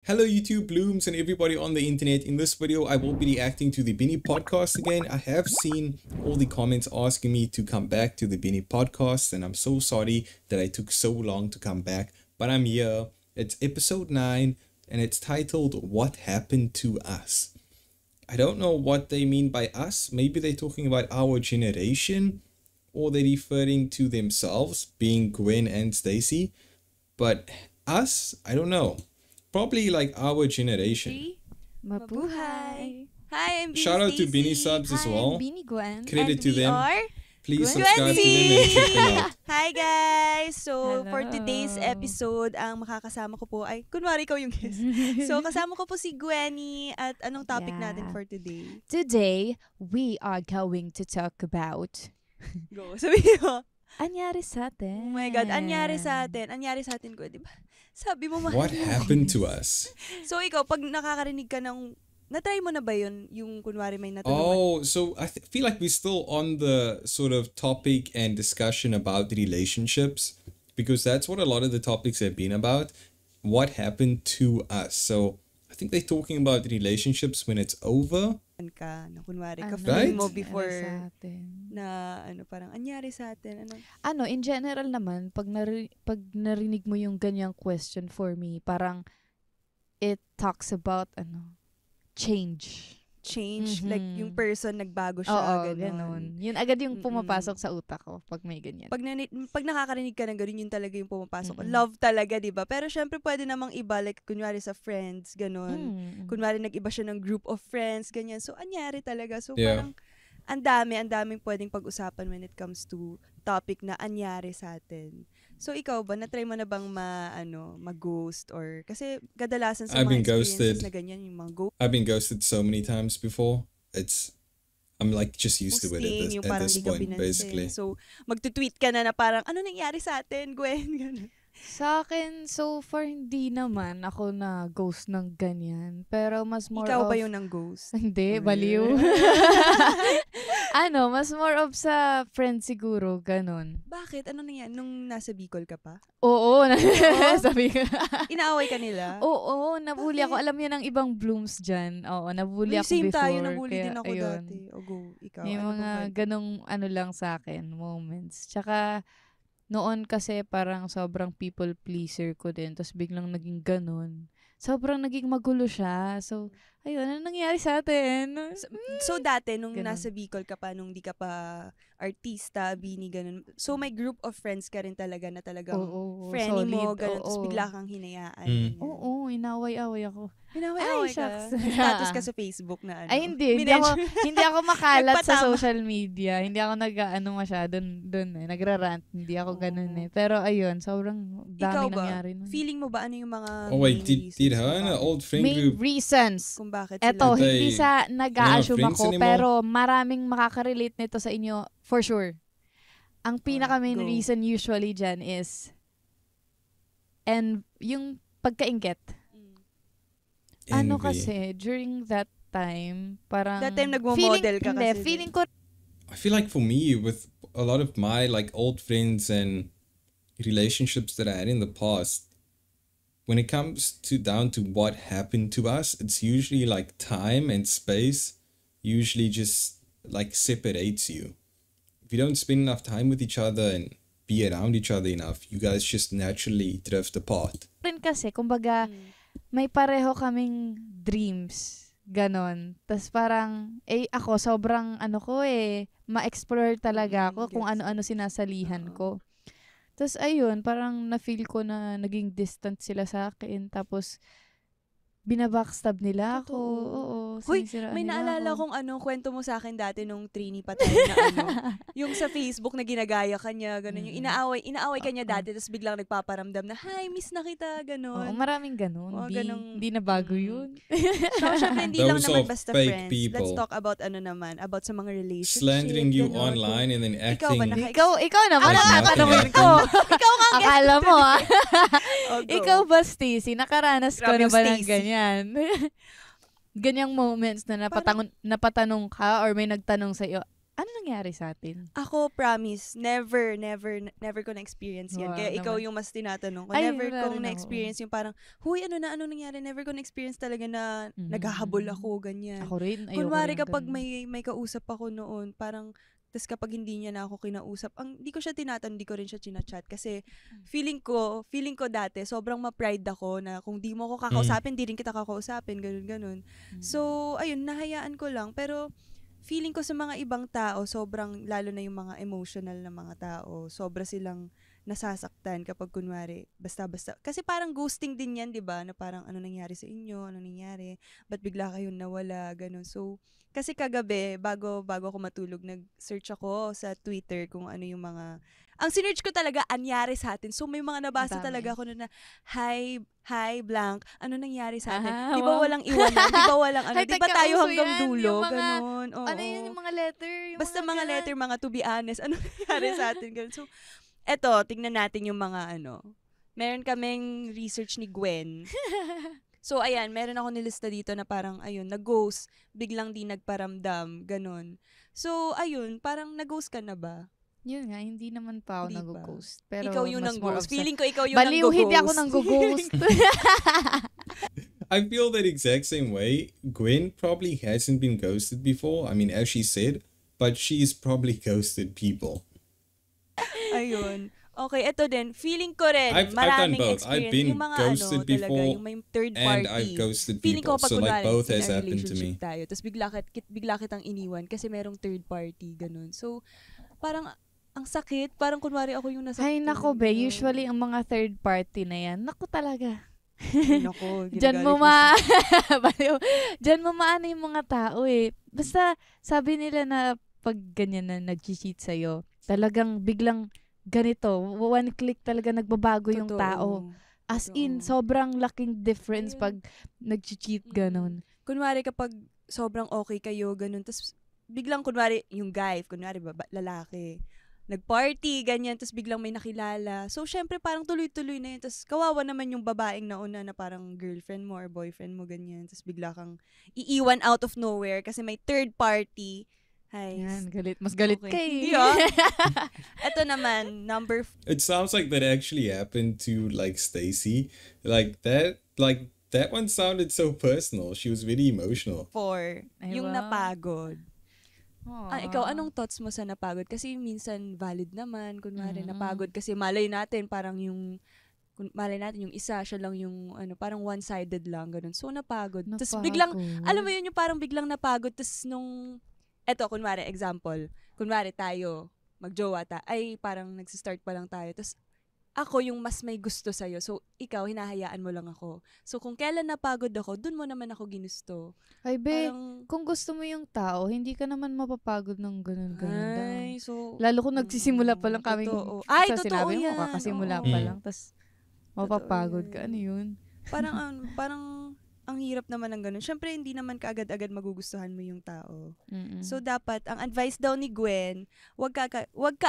Hello YouTube blooms and everybody on the internet. In this video I will be reacting to the Binny podcast again. I have seen all the comments asking me to come back to the Binny podcast and I'm so sorry that I took so long to come back, but I'm here. It's episode 9 and it's titled What Happened to Us. I don't know what they mean by us. Maybe they're talking about our generation or they're referring to themselves being Gwen and Stacy, but us, I don't know. Probably like our generation. Mabuhay! Hi, I'm Binny Shout out to Stacy. Binny subs as well. I'm Binny Gwen. Credit And to we them. are Please Gwen subscribe to them and check them out. Hi guys! So, Hello. for today's episode, ang makakasama ko po ay, kunwari ikaw yung guest. So, kasama ko po si Gwenny at anong topic natin for today? Today, we are going to talk about Go, sabihin mo. anyari sa atin. Oh my God, anyari sa atin ko, di ba? Sabi mo, mahal What mo. happened to us? So, ikaw, pag nakakarinig ka ng, natry mo na ba yun, yung kunwari may natanungan? Oh, so I feel like we're still on the sort of topic and discussion about relationships because that's what a lot of the topics have been about. What happened to us? So I think they're talking about relationships when it's over. Ka, na kunwari, Ano, ka-feeling mo Right? before Anyari sa atin. na, parang, anyari sa atin, Ano, in general naman, pag narinig mo yung ganyang question for me, parang it talks about, change. change, Mhm. like, yung person, nagbago siya, Oo, ganon. ganun. Yun agad yung Mm-mm. pumapasok sa utak ko pag may ganyan. Pag nakakarinig ka ng ganun, yun talaga yung pumapasok. Mm-mm. Love talaga, di ba? Pero syempre, pwede namang iba, like, kunwari sa friends, ganon. Kunwari, nag-iba siya ng group of friends, ganyan. So, anyari talaga. So, Yeah. parang, ang daming pwedeng pag-usapan when it comes to topic na anyari sa atin. So, ikaw ba, natry mo na bang mag-ghost or, kasi kadalasan sa I've mga been experiences ghosted. na ganyan, yung mga ghost. I've been ghosted so many times before. I'm like just used to it Ghosting, yung at parang this di ka point, pinansin. basically. So, magtutweet ka na parang, ano nangyari sa atin, Gwen? Ganun. Sa akin, so far, hindi naman ako na ghost ng ganyan. Pero mas more Ikaw of... ba yung ng ghost? Hindi, baliw. Mas more of sa friend siguro, ganun. Bakit? Ano nangyari? Nung nasa Bicol ka pa? Oo, sabi ko. Inaaway ka nila? Oo, nabully ako. Bakit? Alam niyo ng ibang blooms dyan. Oo, nabully Uy, ako same before. tayo, nabully kaya, din ako ayun. dati. O go, ikaw. May ano mga ba? ganong lang sa akin, moments. Tsaka, noon kasi parang sobrang people pleaser ko din. Tapos biglang naging ganun. Sobrang naging magulo siya. So, ayun, ano nangyari sa atin? So, dati, nung Ganun. nasa Bicol ka pa, nung di ka pa artista, Bini, ganun. So, may group of friends ka rin talaga na talagang Oo, friendly mo, solid, ganun. Tapos oo. bigla kang hinayaan. Mm. ganyan. Oo, inaway-away ako. Hinaway-away Ay, ka. shucks. May status ka sa Facebook na ano. Ay, hindi ako makalat sa Nagpatama. social media. Hindi ako masyado doon eh. Nagrarant. Hindi ako ganun eh. Pero ayun, sobrang Ikaw daming ba? nangyari nun. Feeling mo ba ano yung mga Oh wait, main did reasons her kung and an bakit- old friend Main group? reasons. Kung bakit Eto, sila? They- hindi sa nag-a-assume friends ako, anymore? pero maraming makaka-relate nito sa inyo for sure. Ang pinaka-main go. reason usually dyan is yung pagkaingit. Ano Envy. kasi, during that time, parang... That time nagmo-model ka kasi feeling din. ko I feel like for me, with a lot of my like old friends and relationships that I had in the past, when it comes down to what happened to us, it's usually like time and space usually just like separates you. If you don't spend enough time with each other and be around each other enough, you guys just naturally drift apart. rin kasi, kumbaga, may pareho kaming dreams. Ganon. Tapos parang, ako, sobrang ma-explore talaga ako kung Gets. ano-ano sinasalihan ko. Tapos ayun, parang na-feel ko na naging distant sila sa akin. Tapos, binabackstab nila ako. Totoo. Oo. Hoy, sinisiraan may nila naalala ako. kong kwento mo sa akin dati nung Trini pa tayo na yung sa Facebook na ginagaya ka niya, ganun, yung inaaway ka niya dati, tapos biglang nagpaparamdam na, hi, miss na kita, Oo, ganun. maraming ganun. Oo, ganung- Hindi na bago Mm. yun. So, syempre, hindi lang Those naman are basta fake friends. people. Let's talk about about sa mga relationship. Slandering you ganun. online and then Ikaw ba, acting. Ikaw naman, Like nothing tatanungin happened. ko. Ikaw nga, guest. Akala mo, Oh, go. Ikaw ba, Stacy, nakaranas ko Grabe na yung ba ng Stacy. ganyan? Ganyang moments na napatanong ka or may nagtanong sa iyo, Ano nangyari sa atin? Ako, promise, never ko na-experience yan. Wow, Kaya ikaw naman. yung mas tinatanong ko. Ay, Never wala kong rin ako. na-experience yung parang, huy, ano nangyari? Never ko na-experience talaga na naghahabol ako, ganyan. Ako rin, ayoko Kunwari rin kapag ganun. may kausap ako noon, parang, tas kapag hindi niya na ako kinausap, di ko siya tinatanong, di ko rin siya chinachat. Kasi feeling ko dati, sobrang ma-pride ako na kung di mo ako kakausapin, di rin kita kakausapin, ganun. So, ayun, nahayaan ko lang. Pero, feeling ko sa mga ibang tao, sobrang, lalo na yung mga emotional na mga tao, sobra silang nasasaktan kapag kunwari, basta-basta. Kasi parang ghosting din yan, di ba? Na parang, ano nangyari sa inyo? Ano nangyari? Ba't bigla kayong nawala? Ganun. So, kasi kagabi, bago ako matulog, nag-search ako sa Twitter kung ano yung mga... Ang sinearch ko talaga, anyari sa atin. So, may mga nabasa Ang dami. talaga ako na, hi, blank, ano nangyari sa atin? Ah, Di ba wow. walang iwanan? Di ba walang ano? Ay, Di ba teka, tayo uso hanggang yan. dulo? Yung mga- Ganun. Oo. Ano yun, yung mga letter? Yung Basta mga ganun. letter, mga to be honest, ano nangyari sa atin? Ganun. So, eto, tingnan natin yung mga ano. Meron kaming research ni Gwen. So, ayan, meron ako nilista dito na parang, ayun, nag-ghost, biglang di nagparamdam, ganun. So, ayun, parang nag-ghost ka na ba? Yun nga, hindi naman pa ako Hindi pa. nag-ghost. Pero Ikaw yung mas more nang-ghost. of sa- Feeling ko ikaw yung Baliw, nang-ghost. hindi ako nang-ghost. I feel that exact same way. Gwen probably hasn't been ghosted before. I mean, as she said, but she's probably ghosted people. Ayun. Okay, eto din. Feeling ko rin, I've done maraming both. I've experience. been Yung mga ghosted talaga, before yung may third and party. I've ghosted Feeling ko people. kapag So like kunwari, both in has a happened to relationship me. tayo, tapos bigla kitang iniwan kasi merong third party, ganun. So, parang, ang sakit. Parang kunwari ako yung nasa... Ay, nako be. Usually, ang mga third party na yan, nako talaga. Nako, Diyan mo Baliw. Diyan mo maano yung mga tao eh. Basta, sabi nila na pag ganyan na nag-cheat sa'yo, talagang biglang ganito, one click talaga nagbabago yung tao. As in, sobrang laking difference Ayun. pag nag-cheat ganon. Kunwari kapag sobrang okay kayo, ganun, tapos biglang kunwari, yung guy, kunwari lalaki, nag-party, ganyan, tapos biglang may nakilala. So, syempre, parang tuloy-tuloy na yun. Tapos, kawawa naman yung babaeng nauna na parang girlfriend mo or boyfriend mo, ganyan. Tapos, bigla kang iiwan out of nowhere kasi may third party. Hay. Yan, galit. Mas galit Okay. ka eh. Hindi ah. Ito naman, number It sounds like that actually happened to like Stacy. Like that one sounded so personal. She was very emotional. 4, Ay, yung wow. napagod. Aww. Ikaw, anong thoughts mo sa napagod? Kasi minsan valid naman, kunwari Mm. napagod kasi malay natin parang yung yung isa, siya lang yung ano, parang one-sided lang, ganun. So, napagod. Tapos biglang, alam mo yun, yung parang biglang napagod, tapos eto, kunwari, example, kunwari tayo, magjowa ay parang nagsistart pa lang tayo, tapos ako yung mas may gusto sa'yo, so ikaw, hinahayaan mo lang ako. So, kung kailan napagod ako, dun mo naman ako ginusto. Ay, be, Parang, kung gusto mo yung tao, hindi ka naman mapapagod ng ganun-ganun daw. ay, so, Lalo kung nagsisimula pa lang kami. totoo. Ay, totoo sinabi mo, yan. kakasimula Oo. pa Mm. lang, tas mapapagod Totoo ka. yan. Ano yun? Parang, ang hirap naman ng ganun. Syempre, hindi naman kaagad-agad magugustuhan mo yung tao. Mm-mm. So, dapat, ang advice daw ni Gwen, wag ka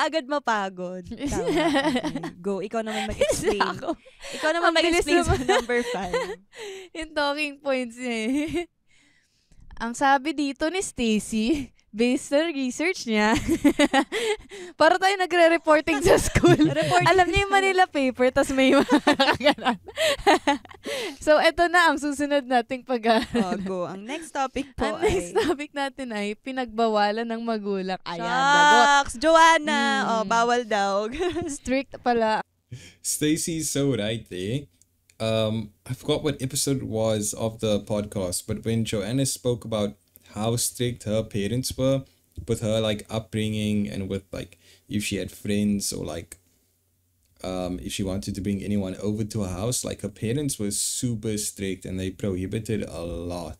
agad mapagod. Tama. Okay. Go, ikaw naman mag-explain. Ako. Ikaw naman Ang bilis mag-explain sa naman. number 5. Yung talking points niya eh. Ang sabi dito ni Stacy, based sa research niya, para tayo nagre-reporting sa school. Alam niya yung Manila paper, tas may mga nakaganon. So, eto na ang susunod nating Oh, go. Ang next topic po Ang next topic natin ay pinagbawalan ng magulang. Ayan, Shucks! Joanna! Oh, Mm. bawal daw. strict pala. Stacy's so right there. I forgot what episode it was of the podcast, but when Joanna spoke about how strict her parents were with her like upbringing and with like if she had friends or like if she wanted to bring anyone over to her house, like her parents were super strict and they prohibited a lot.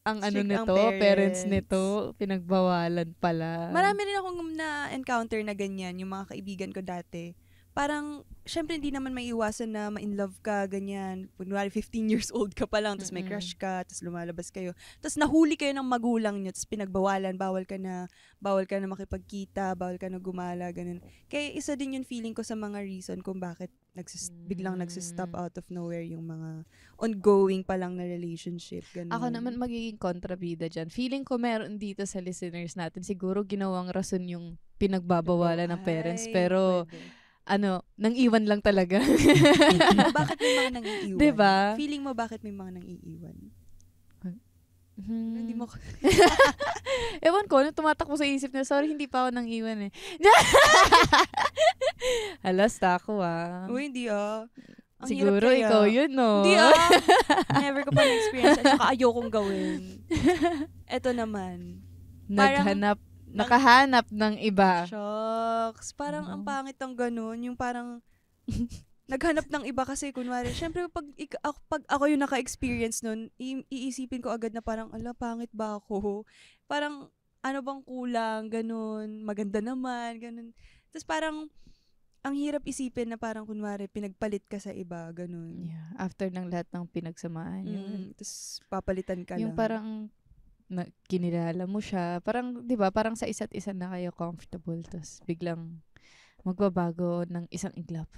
Ang ano Strict ang nito, parents parents. nito, pinagbawalan pala. Marami rin akong na-encounter na ganyan, yung mga kaibigan ko dati. Parang, syempre hindi naman maiiwasan na ma-inlove ka, ganyan. Kunwari, 15 years old ka pa lang, tapos may Mm-mm. crush ka, tapos lumalabas kayo. Tapos nahuli kayo ng magulang nyo, tapos pinagbawalan, bawal ka na makipagkita, bawal ka na gumala, ganun. Kaya isa din yung feeling ko sa mga reason kung bakit biglang nagsistop out of nowhere yung mga ongoing pa lang na relationship. Ganun. Ako naman magiging kontrabida dyan. Feeling ko meron dito sa listeners natin, siguro ginawang rason yung pinagbabawalan ng parents. Pero, pwede. nang iwan lang talaga. Bakit may mga nang iiwan? Diba? Feeling mo bakit may mga nang iiwan? Hindi mo Ewan ko, tumatakbo sa isip na, sorry, hindi pa ako nang iwan eh. Halasta ako Uy, hindi Ang Siguro hirap kaya. ikaw yun, no? Hindi Never ko pa na-experience at saka ayokong gawin. Eto naman. Nakahanap ng iba. Shucks. Parang ang pangit ng ganun. Yung parang naghanap ng iba kasi kunwari, syempre pag ako yung naka-experience nun, iisipin ko agad na parang, pangit ba ako? Parang, ano bang kulang? Ganun. Maganda naman. Ganun. Tapos parang, ang hirap isipin na parang kunwari, pinagpalit ka sa iba. Ganun. Yeah, after ng lahat ng pinagsamaan yun. Tapos papalitan ka Yung lang. parang, kinilala mo siya. Parang, di ba, parang sa isa't isa na kayo comfortable. Tapos biglang magbabago ng isang iglap.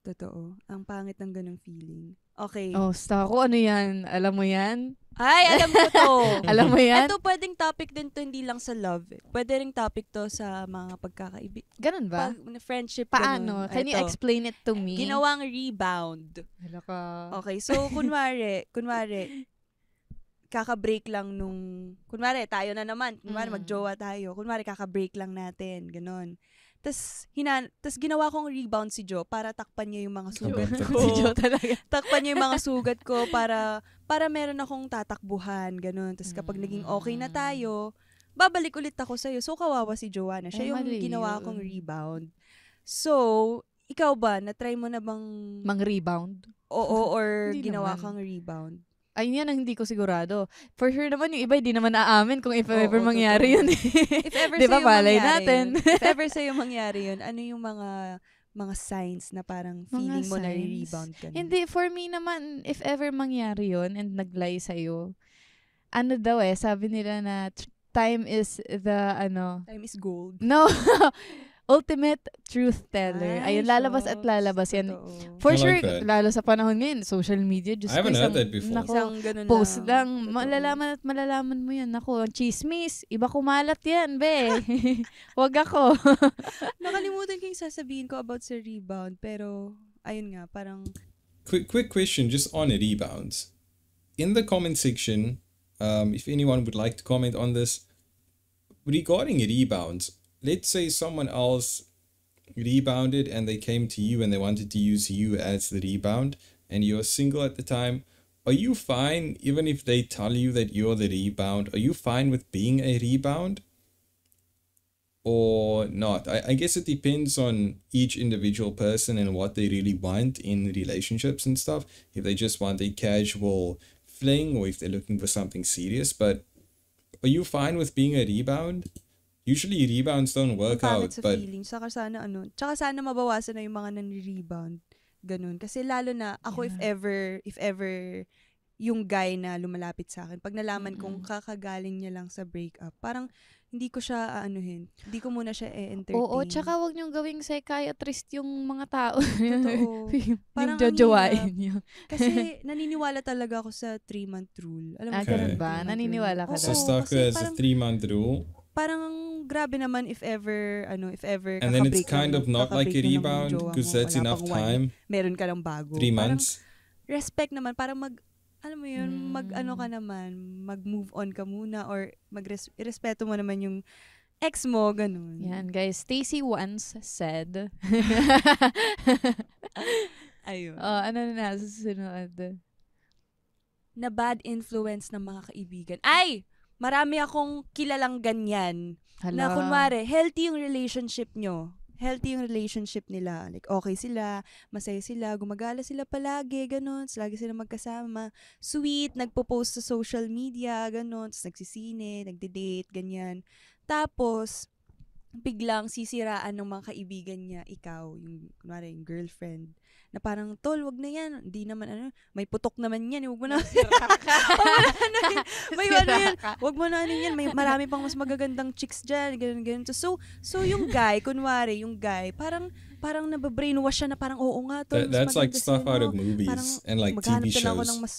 Totoo. Ang pangit ng ganung feeling. Okay. Oh, ako, ano yan? Alam mo yan? Ay, alam ko to. Alam mo yan? Ito pwedeng topic din to, hindi lang sa love. Pwede ring topic to sa mga pagkakaibig. Ganun ba? Friendship. Paano? Ganun. Can you Ito. explain it to me? Ginawang rebound. Hala ka. Okay, so kunwari, kaka-break lang kunwari, tayo na naman. Kunwari, mag-jowa tayo. Kunwari, kaka-break lang natin. Ganon. Tas ginawa kong rebound si Jo para takpan niya yung mga sugat ko. Si Joe talaga. Takpan niya yung mga sugat ko para meron akong tatakbuhan, ganun. Tas kapag naging okay na tayo, babalik ulit ako sa'yo. So, kawawa si Joanna. Siya yung mali ginawa yun. kong rebound. So, ikaw ba, na-try mo na bang Mang-rebound? oo or Hindi ginawa naman. kang rebound? Ayun yan ang hindi ko sigurado. For sure naman yung iba, hindi naman aamin kung if ever Oo, mangyari totoo. yun. If ever Di ba, sa'yo malay mangyari natin. yun, if ever sa'yo mangyari yun, ano yung mga signs na parang feeling mo na signs? rebound ka na? Hindi, for me naman, if ever mangyari yun and nag-lie sa'yo, ano daw sabi nila na time is the, Time is gold. no, ultimate truth teller. Ay, Ayun, lalabas at shucks. lalabas yan. Totoo. For I like sure, that. lalo sa panahon ngayon, social media, Diyos I haven't ko, heard that before. Nako, Isang ganun post lang. Totoo. Malalaman at malalaman mo yan. Nako, chismis. Iba kumalat yan, be. Wag ako. Nakalimutan ko yung sasabihin ko about sa rebound, pero ayun nga, parang Quick question just on rebounds. In the comment section, if anyone would like to comment on this, regarding rebounds, let's say someone else rebounded and they came to you and they wanted to use you as the rebound and you're single at the time. Are you fine even if they tell you that you're the rebound? Are you fine with being a rebound? Or not? I guess it depends on each individual person and what they really want in relationships and stuff. If they just want a casual fling or if they're looking for something serious. But are you fine with being a rebound? Usually rebounds don't work ang out, pangit sa but feeling. Tsaka sana mabawasan na yung mga nani-rebound. Ganun. Kasi lalo na ako, if ever yung guy na lumalapit sa akin, pag nalaman kong kakagaling niya lang sa breakup, parang hindi ko siya hindi ko muna siya entertain. Oo, tsaka wag niyong gawing psychiatrist yung mga tao. Totoo. Yung Parang jojowain niyo. Kasi naniniwala talaga ako sa 3-month rule. Alam mo, Okay. Ganun ba? 3-month Naniniwala ka rule. so daw? stuck kasi as a parang- 3-month rule. Parang grabe naman if ever And then it's kakabreak kind lang of not like a kakabreak lang ng rebound jowa because mo, that's wala enough pang 1 time. meron ka ng bago. 3 Parang months. respect naman, parang alam mo yun, ka naman, mag-move on ka muna or irespeto mo naman yung ex mo, ganun. Yan, guys. Stacy once said, Ayun. ano na susunod? Na bad influence ng mga kaibigan. Ay! Marami akong kilalang ganyan. Na Hala. kunwari, healthy yung relationship nyo. Healthy yung relationship nila. Like, okay sila, masaya sila, gumagala sila palagi, ganun. Lagi sila magkasama. Sweet, nagpo-post sa social media, ganun. Tapos nagsisine, nagde-date, ganyan. Tapos, biglang sisiraan ng mga kaibigan niya, ikaw, yung, kunwari, yung girlfriend, na parang, tol, wag na yan. Hindi naman, may putok naman yan. Wag mo na. May ano yan. Wag mo na yan. May marami pang mas magagandang chicks dyan. Ganun, ganun. So yung guy, kunwari, yung guy, parang parang nababrainwash siya na parang, oo nga, tol, mas That's like maganda stuff out sa'yo, of movies parang and like maghanap TV na lang ako shows. ng mas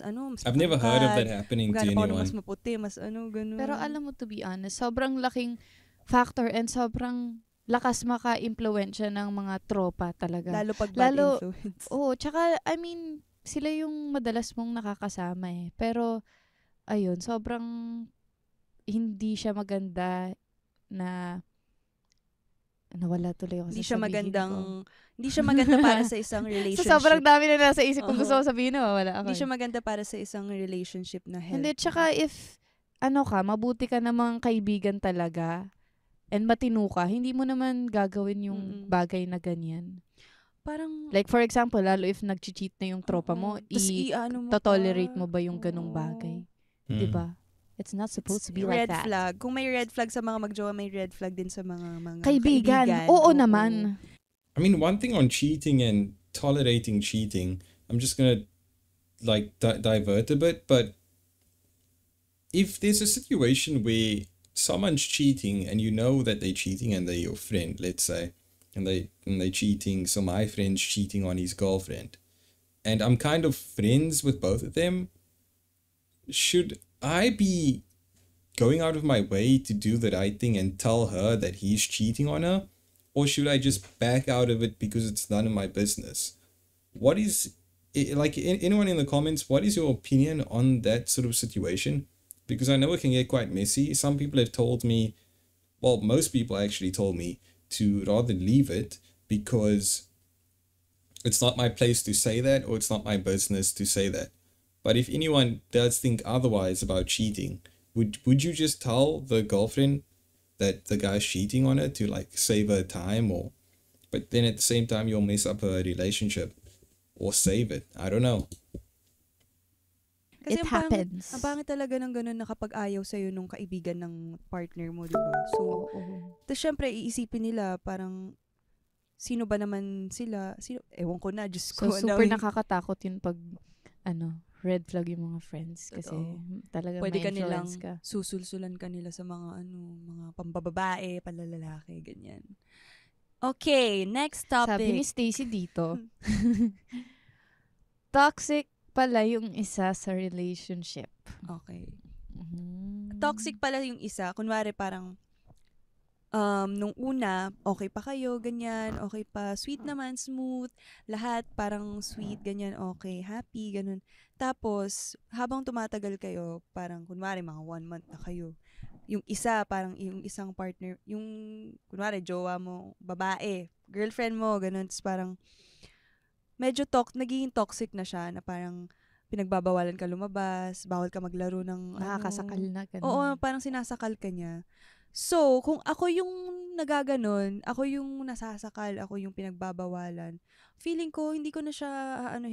I've never heard of that matangkad, happening to maghanap ako ng mas anyone. maputi, mas ganun. Pero alam mo, to be honest, sobrang laking factor and sobrang lakas maka-impluwensya ng mga tropa talaga. Lalo pag bad Lalo- influence. Oo, tsaka, I mean, sila yung madalas mong nakakasama eh. Pero, ayun, sobrang hindi siya maganda na nawala tuloy ako Hindi sa siya sabihin magandang, ko. hindi siya maganda para sa isang So, relationship. sobrang dami na nasa isip kung Oo. gusto ko sabihin, wala ako. Hindi siya maganda para sa isang relationship na healthy. Hindi, tsaka if, mabuti ka namang kaibigan talaga, and matino ka, hindi mo naman gagawin yung Mm-mm. bagay na ganyan. Parang, Like, for example, lalo if nag-cheat na yung tropa mo, tas i-ano mo tolerate pa. mo ba yung ganong Oo. bagay? Mm. Diba? It's not supposed to be red like that. flag. Kung may red flag sa mga magjowa, may red flag din sa mga Kaibigan. Oo naman. I mean, one thing on cheating and tolerating cheating, I'm just gonna like divert a bit, but if there's a situation where someone's cheating and you know that they're cheating and they're your friend, let's say, and they're cheating, so my friend's cheating on his girlfriend, and I'm kind of friends with both of them, should I be going out of my way to do the right thing and tell her that he's cheating on her? Or should I just back out of it because it's none of my business? What is, like, anyone in the comments, what is your opinion on that sort of situation? Because I know it can get quite messy. Some people have told me, well, most people actually told me to rather leave it because it's not my place to say that, or it's not my business to say that. But if anyone does think otherwise about cheating, would you just tell the girlfriend that the guy's cheating on her to like save her time, or but then at the same time you'll mess up her relationship or save it? I don't know. Kasi It happens. Ang pangit talaga ng ganun na kapag ayaw sa'yo nung kaibigan ng partner mo, di ba? So, tapos syempre, iisipin nila parang, sino ba naman sila? Ewan ko na, Diyos ko. So, super nakakatakot yun pag, red flag yung mga friends. Kasi talaga Pwede may ka nilang influence ka. susulsulan ka nila sa mga mga pambababae, palalalaki, ganyan. Okay, next topic. Sabi ni Stacy dito, toxic pala yung isa sa relationship. Okay. Mhm. Toxic pala yung isa. Kunwari parang, nung una, okay pa kayo, ganyan, okay pa, sweet naman, smooth, lahat parang sweet, ganyan, okay, happy, ganun. Tapos, habang tumatagal kayo, parang, kunwari, mga 1 month na kayo, yung isa, parang, yung isang partner, yung, kunwari, jowa mo, babae, girlfriend mo, ganun, tapos parang, medyo nagiging toxic na siya, na parang, pinagbabawalan ka lumabas, bawal ka maglaro ng, Nakakasakal na ganun. Oo, parang sinasakal ka niya. So, kung ako yung nagaganon, ako yung nasasakal, ako yung pinagbabawalan, feeling ko, hindi ko na siya,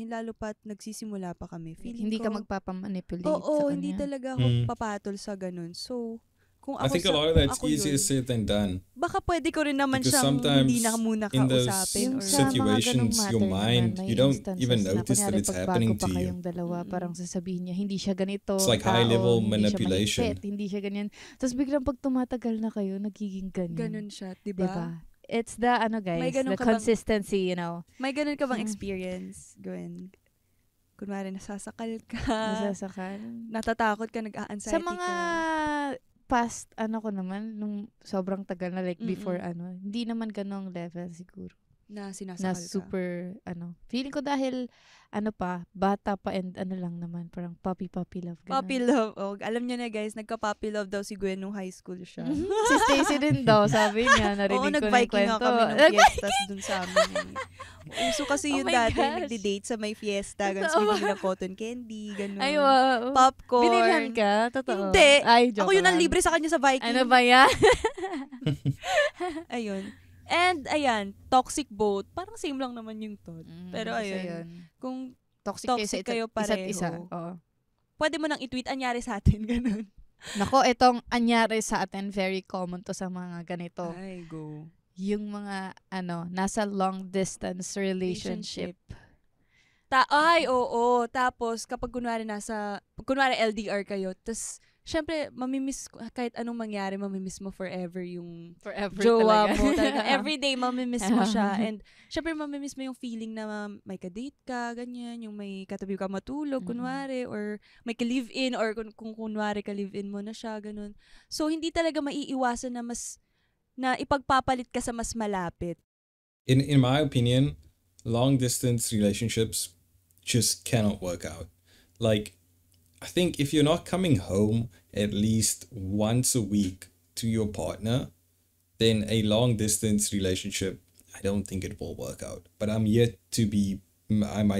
lalo pat nagsisimula pa kami. Feeling Hindi ko, ka magpapamanipulate oo, sa kanya. hindi talaga ako papatol sa ganun. So, kung I ako think a lot of that's ako easier yun, said than done. baka pwede ko rin naman Because siyang sometimes hindi na muna in those kausapin. Yung Or, sa mga situations, ganung your matter mind, naman, may you don't instances even na notice that kunyari it's pagbago happening pa to you. kayong dalawa, parang sasabihin niya, hindi siya ganito. It's like high-level manipulation. Hindi siya mahigpit, hindi siya ganyan. Tapos biglang pag tumatagal na kayo, nagiging ganyan. ganun siya, diba? Diba? It's the, guys, May ganun the ka bang- consistency, May ganun ka bang experience, Gwen? Kunwari, nasasakal ka, Nasasakal. natatakot ka, nag-a-anxiety Sa mga ka. past, ko naman, nung sobrang tagal na, like, before, Mm-mm. hindi naman ganong level siguro. Na sinasakal Na ka. super, feeling ko dahil, bata pa and lang naman, parang puppy love. Ganun. Puppy love. Oh, alam niyo na guys, nagka-puppy love daw si Gwen nung high school siya. Si Stacy din daw, sabi niya, narinig Oo, ko na yung nag-Viking nga kwento. kami ng fiestas dun sa amin. Uso kasi Oh yun my dati, gosh. nagde-date sa may fiesta, ganun, Totoo bibili ng cotton candy, ganun. Ay, wow. Popcorn. Binilhan ka? Totoo. Hindi. Ay, joke Ako yun ang lang. libre sa kanya sa Viking. Ano ba yan? Ayun. And, ayan, toxic both. Parang same lang naman yung thought. Pero Basta ayun, kung Toxic, toxic kayo isa't isa. pareho. Oo. pwede mo nang i-tweet, anyari sa atin, ganun. Nako, itong anyari sa atin, very common to sa mga ganito. Ay, go. Yung mga, nasa long distance relationship. Ay, oo. Tapos, kapag kunwari LDR kayo, tas syempre, kahit anong mangyari, mamimiss mo forever yung Forever jowa talaga. mo. Talaga, everyday, mamimiss mo siya. And, syempre, mamimiss mo yung feeling na may ka-date ka, ganyan, yung may katabi ka matulog, kunwari, or may ka-live-in, or kung kunwari ka-live-in mo na siya, ganun. So, hindi talaga maiiwasan na ipagpapalit ka sa mas malapit. In my opinion, long distance relationships just cannot work out. Like, I think if you're not coming home at least once a week to your partner, then a long distance relationship, I don't think it will work out. But I might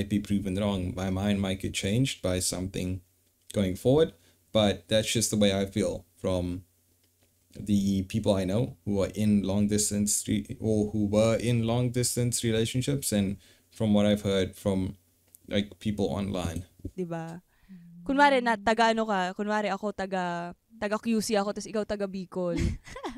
be proven wrong. My mind might get changed by something going forward, but that's just the way I feel from the people I know who are in long distance or who were in long distance relationships, and from what I've heard from like people online. Diba? Kunwari kunwari ako taga QC ako, tapos ikaw taga Bicol.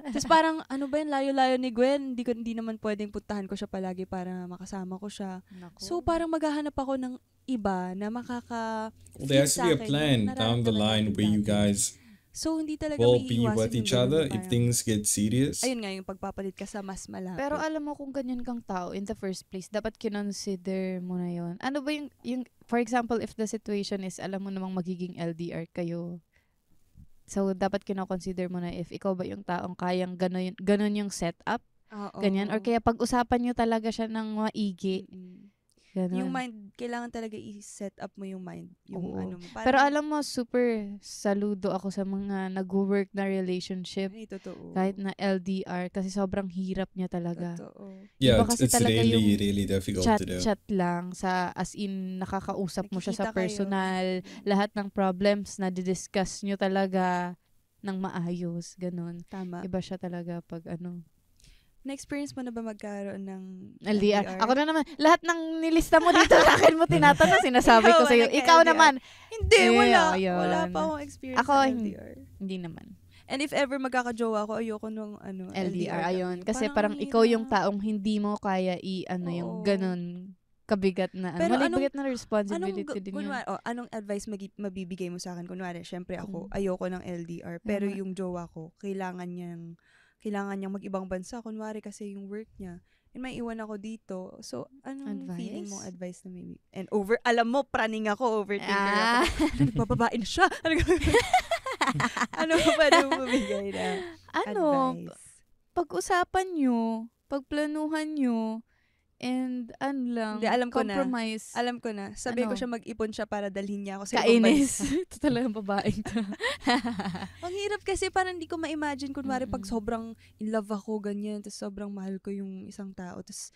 Tapos parang, ano ba yun, layo-layo ni Gwen, hindi naman pwedeng puntahan ko siya palagi para makasama ko siya. Naku. So parang maghahanap ako ng iba na Well, there has to be a plan down the line where you guys so, hindi talaga will be maiiwasan with yung each ganun, other parang, if things get serious. ayun nga, yung pagpapalit ka sa mas malapit. Pero alam mo kung ganyan kang tao in the first place, dapat kinonsider mo na yon. Ano ba yung for example, if the situation is alam mo namang magiging LDR kayo, so dapat kinoconsider mo na if ikaw ba yung taong kayang ganun yung setup, Oo. ganyan, or kaya pag-usapan nyo talaga siya ng maigi. Mm-mm. Ganun. Yung mind, kailangan talaga i-set up mo yung mind. Yung Oo. ano mo. Pero alam mo, super saludo ako sa mga nag-work na relationship. Ay, totoo. Kahit na LDR, kasi sobrang hirap niya talaga. Totoo. Yeah, Iba kasi it's talaga really, yung really difficult to do. Chat lang, sa as in nakakausap mo siya sa Nakikita kayo. personal, lahat ng problems na didiscuss nyo talaga ng maayos, ganun. Tama. Iba siya talaga pag ano. Na-experience mo na ba magkaroon ng LDR. Ako na naman, lahat ng nilista mo dito sa akin mo tinatanong, sinasabi ko sa'yo. Ikaw naman. Hindi, wala. ayun. Wala pa akong experience Ako, sa LDR. Hindi naman. And if ever magkakajowa ako, ayoko nung LDR, ayun. kami. Kasi parang hirap. ikaw yung taong hindi mo kaya yung Oo. ganun kabigat na, Pero malibigat na responsibility din yun. anong advice mabibigay mo sa akin? Kunwari, syempre ako, ayoko ng LDR. Pero Tama. yung jowa ko, kailangan niyang mag-ibang bansa. Kunwari kasi yung work niya. And may iwan ako dito. So, anong Advice? feeling mo? Advice na maybe? And alam mo, praning ako, overthinker Ah. ako. Nagbababae na siya. Ano ba pwede mo mabigay na advice? Pag-usapan nyo, pagplanuhan nyo, and Hindi, alam ko na. compromise. Alam ko na. Sabi ko Ano? siya mag-ipon siya para dalhin niya ako sa ibang Kainis. bansa. Ito talagang babaeng to. Ang hirap kasi parang hindi ko ma-imagine kunwari pag Mm-mm. sobrang in love ako, ganyan, tapos sobrang mahal ko yung isang tao, tapos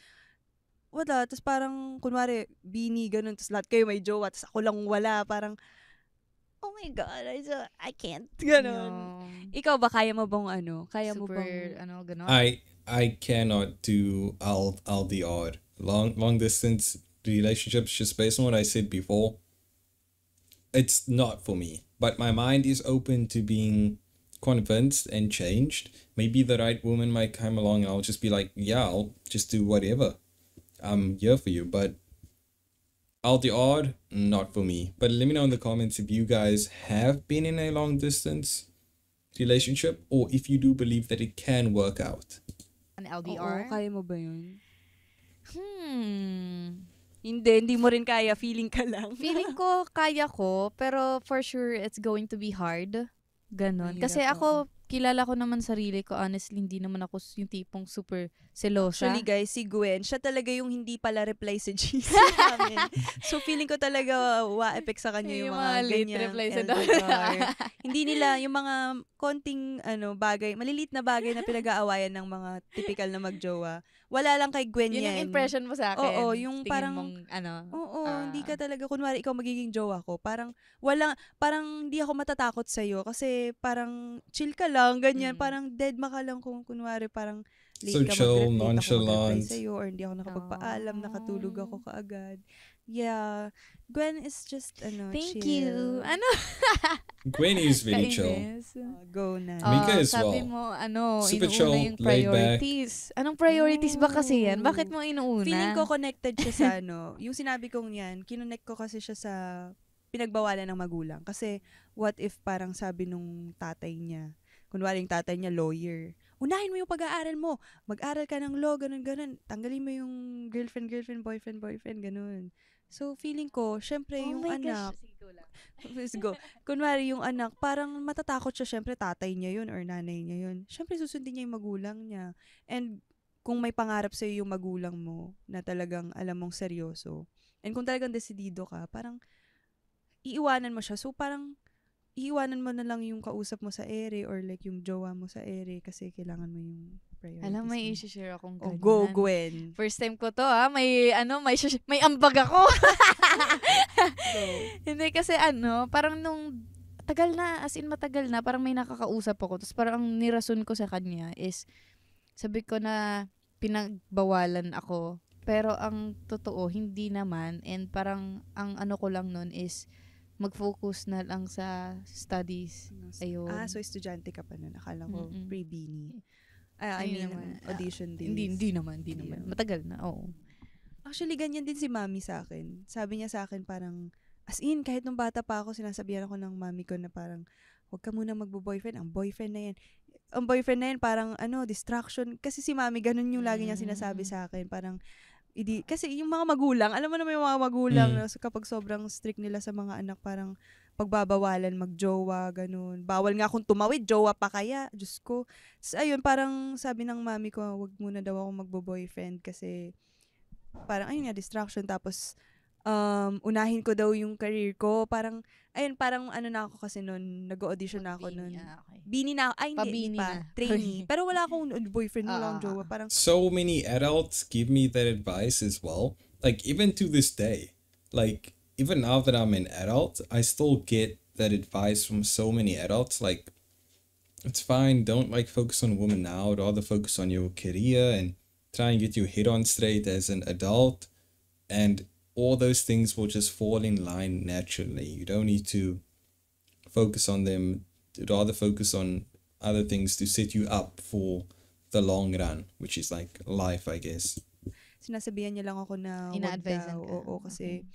wala, tapos parang kunwari bini, ganun, tapos lahat kayo may jowa, tapos ako lang wala, parang oh my God, I can't. Ganun. Ikaw ba, kaya mo bang Kaya mo Super, bang ganon. I cannot do LDR. Long distance relationships, just based on what I said before, it's not for me. But my mind is open to being convinced and changed. Maybe the right woman might come along and I'll just be like, yeah, I'll just do whatever. I'm here for you. But LDR, not for me. But let me know in the comments if you guys have been in a long distance relationship, or if you do believe that it can work out. An Oo, LDR? kaya mo ba yun? Hindi mo rin kaya, feeling ka lang. Feeling ko, kaya ko, pero for sure, it's going to be hard. Ganon. Mahirap, Kasi ako, kilala ko naman sarili ko, honestly, hindi naman ako yung tipong super selosa. Actually guys, si Gwen, siya talaga yung hindi pala reply sa GC namin. So feeling ko talaga wa-effect sa kanya yung mga late ganyang reply sa LDR. Hindi nila, yung mga konting bagay, maliliit na bagay na pinag-aawayan ng mga typical na magjowa. Wala lang kay Gwen Yun yan. yung impression mo sa akin. Oo, yung Tingin parang, mong, hindi ka talaga, kunwari ikaw magiging jowa ko, parang hindi ako matatakot sa'yo kasi parang chill ka lang, ganyan, parang dead ma ka lang kung kunwari parang late So ka chill, mag-reply, ako nonchalant. mag-reply sa'yo, or hindi ako nakapagpaalam, nakatulog ako kaagad. Yeah, Gwen is just, thank chill. you. Gwen is really chill. Kainis. Go na. Mika as sabi well. mo, Super inuuna chill, yung laid back. priorities. Anong priorities ba kasi yan? Bakit mo inuuna? Feeling ko connected siya sa yung sinabi kong yan, kinonect ko kasi siya sa pinagbawalan ng magulang. Kasi what if parang sabi nung tatay niya, kunwari yung tatay niya lawyer, unahin mo yung pag-aaral mo, mag-aral ka ng law, ganun, tanggalin mo yung girlfriend, boyfriend, ganun. So, feeling ko, syempre yung anak, let's go. Kunwari yung anak, parang matatakot siya, syempre tatay niya yun or nanay niya yun. Syempre susundin niya yung magulang niya. And kung may pangarap sa'yo yung magulang mo na talagang alam mong seryoso, and kung talagang desidido ka, parang iiwanan mo siya. So, parang iiwanan mo na lang yung kausap mo sa ere or like yung jowa mo sa ere kasi kailangan mo yung priorities. Alam, may mo. isi-share akong O, ganyan. go, Gwen. First time ko to, may ambag ako. So, Hindi kasi parang nung matagal na, parang may nakakausap ako. Tapos parang ang nirason ko sa kanya is, sabi ko na pinagbawalan ako. Pero ang totoo, hindi naman. And parang ang ko lang nun is, mag-focus na lang sa studies. Ayun. so estudyante ka pa nun. Akala ko pre-bini. I Hindi mean, naman. audition days. Hindi naman. Matagal na, oo. Actually, ganyan din si mami sa akin. Sabi niya sa akin parang, as in, kahit nung bata pa ako, sinasabihan ako ng mami ko na parang, huwag ka muna magbo-boyfriend. Ang boyfriend na yan, parang, distraction. Kasi si mami, ganun yung lagi niya sinasabi sa akin. Parang, kasi yung mga magulang, alam mo naman yung mga magulang, so kapag sobrang strict nila sa mga anak, parang pagbabawalan, magjowa, ganun. Bawal nga akong tumawid, jowa pa kaya, Diyos ko. So, ayun, parang sabi ng mami ko, wag muna daw ako magbo-boyfriend kasi parang, ayun nga, distraction. Tapos, unahin ko daw yung career ko. Parang, ayun, parang na ako kasi noon, nag-audition na ako noon. Okay. Bini na ako. Ay, hindi pa. Trainee. Pero wala akong boyfriend, wala akong jowa. Parang, so many adults give me that advice as well. Like, even to this day. Like, even now that I'm an adult, I still get that advice from so many adults. Like, it's fine, don't focus on women now. Rather focus on your career and try and get your head on straight as an adult. And all those things will just fall in line naturally. You don't need to focus on them. Rather focus on other things to set you up for the long run, which is like life, I guess. Sinasabihan niya lang ako na wag Ina-advisean daw. ka. Oo, kasi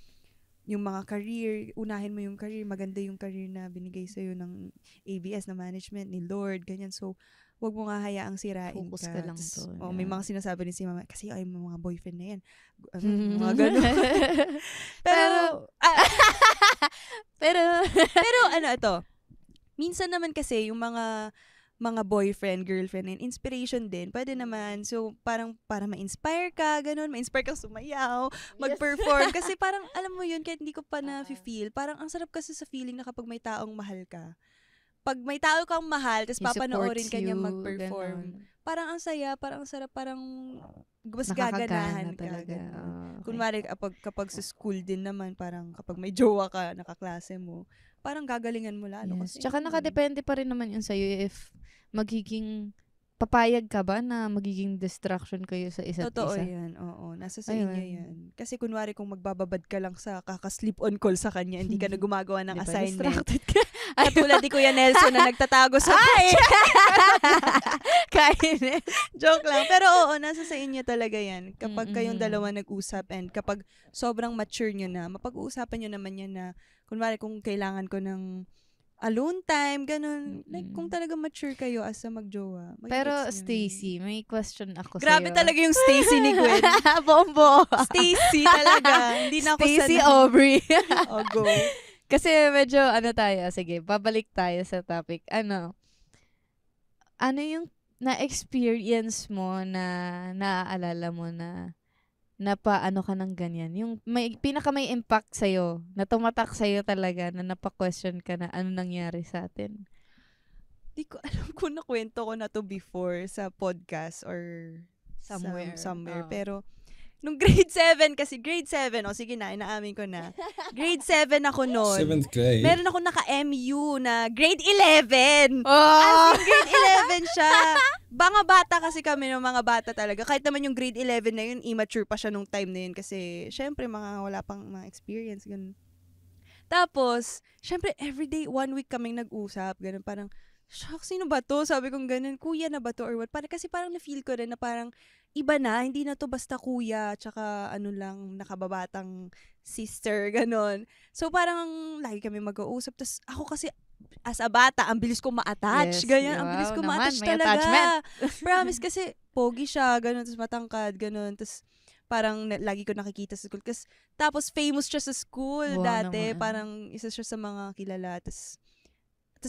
yung mga career, unahin mo yung career, maganda yung career na binigay sa'yo ng ABS na management, ni Lord, ganyan. So, wag mo nga hayaang sirain Focus ka lang doon. May mga sinasabi din si mama, kasi ay, mga boyfriend na yan. Mga ganun. pero ito, minsan naman kasi yung mga boyfriend, girlfriend, and inspiration din, pwede naman. So, parang para ma-inspire ka, ganun, ma-inspire ka sumayaw, mag-perform. Kasi parang, alam mo yun, kahit hindi ko pa na-feel, parang ang sarap kasi sa feeling na kapag may taong mahal ka. Pag may tao kang mahal, tapos papanoorin ka niya mag-perform. Ganun. Parang ang saya, parang ang sarap, parang mas gaganahan ka. talaga. Okay. Kunwari, kapag sa school din naman, parang kapag may jowa ka, nakaklase mo, parang gagalingan mo lalo. Yes. Kasi, Tsaka nakadepende pa rin naman yun sa'yo if magiging papayag ka ba na magiging distraction kayo sa isa't totoo isa? yan, oo. Nasa sa Ayun. inyo yan. Kasi kunwari kung magbababad ka lang sa kaka-sleep on call sa kanya, hindi ka na gumagawa ng Di ba? assignment. Distracted ka. Katulad ni Kuya Nelson na nagtatago sa Kain. Joke lang. Pero oo, nasa sa inyo talaga yan. Kapag kayong dalawa nag-usap and kapag sobrang mature nyo na, mapag-uusapan nyo naman yan na, kunwari kung kailangan ko ng alone time, ganun. Like, kung talaga mature kayo as a magjowa. Pero magigets nyo. Stacy, may question ako Grabe sa'yo. talaga yung Stacy ni Gwen. Bombo. Stacy talaga. Hindi na ako Stacy sanay. Aubrey. Go. Kasi medyo, sige, babalik tayo sa topic. Ano yung na-experience mo na naaalala mo na paano ka ng ganyan? Yung may impact sa'yo, na tumatak sa'yo talaga, na napa-question ka na ano nangyari sa atin. Di ko alam kung nakwento ko na to before sa podcast or somewhere. Oh. Pero, nung grade 7, sige na, inaamin ko na. Grade 7 ako noon. 7th grade. Meron ako naka-MU na grade 11. Oh! As in, grade 11 siya. Mga bata kasi kami, ng mga bata talaga. Kahit naman yung grade 11 na yun, immature pa siya nung time na yun. Kasi, syempre, wala pang mga experience. Ganun. Tapos, syempre, everyday, 1 week kaming nag-usap. Ganun, parang, shock, sino ba to? Sabi kong ganun, kuya na ba to or what? Kasi parang na-feel ko rin na parang, iba na, hindi na to basta kuya, tsaka nakababatang sister, ganun. So parang lagi kami mag-uusap. Tapos ako kasi, as a bata, ang bilis ko ma-attach. Yes, Ganyan, ang bilis wow ko naman, ma-attach may talaga. attachment. Promise, kasi pogi siya, ganun, tapos matangkad, ganun, tapos parang lagi ko nakikita sa school. Tapos famous siya sa school Wow dati. naman. Parang isa siya sa mga kilala. Tapos